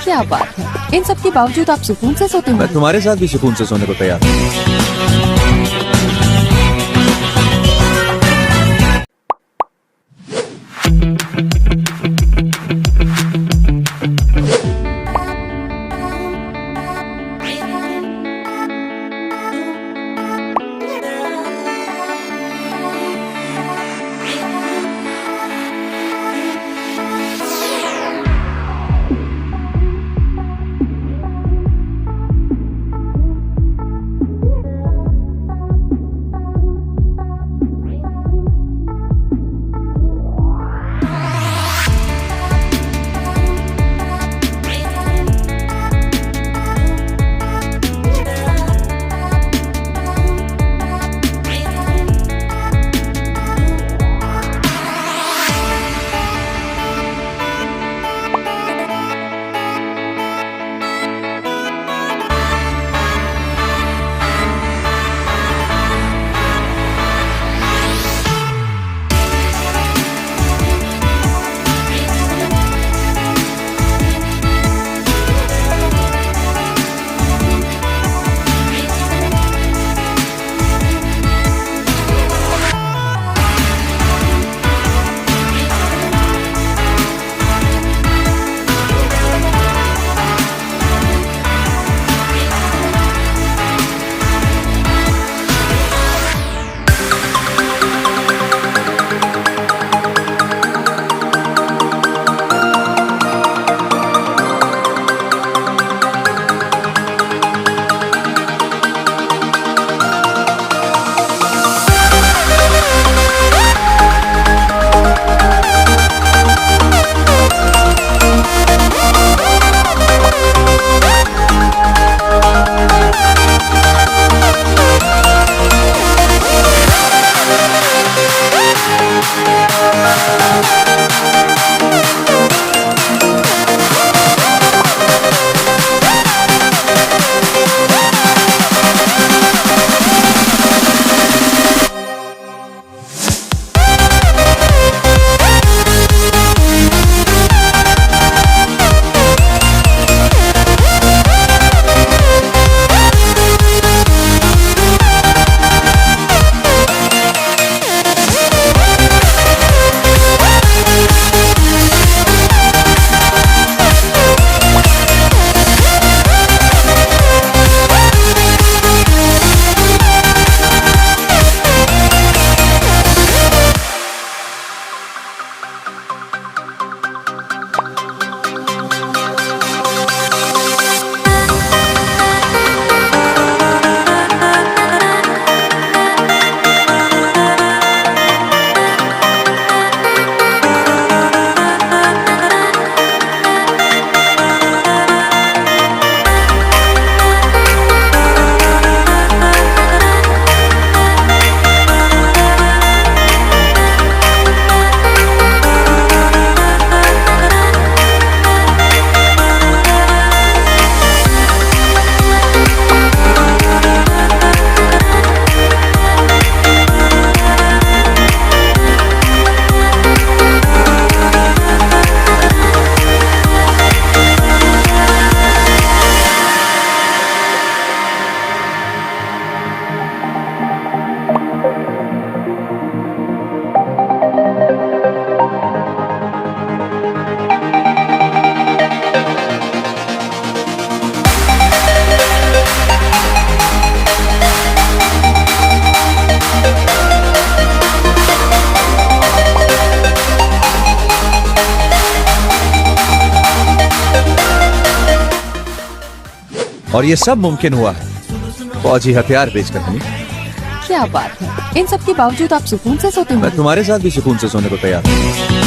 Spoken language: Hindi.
क्या बात है, इन सब के बावजूद आप सुकून से सोते मैं हो। तुम्हारे साथ भी सुकून से सोने को तैयार हूँ। और ये सब मुमकिन हुआ है फौजी हथियार बेचकर हमें। क्या बात है, इन सब के बावजूद आप सुकून से सोते हो। मैं तुम्हारे साथ भी सुकून से सोने को तैयार हूँ।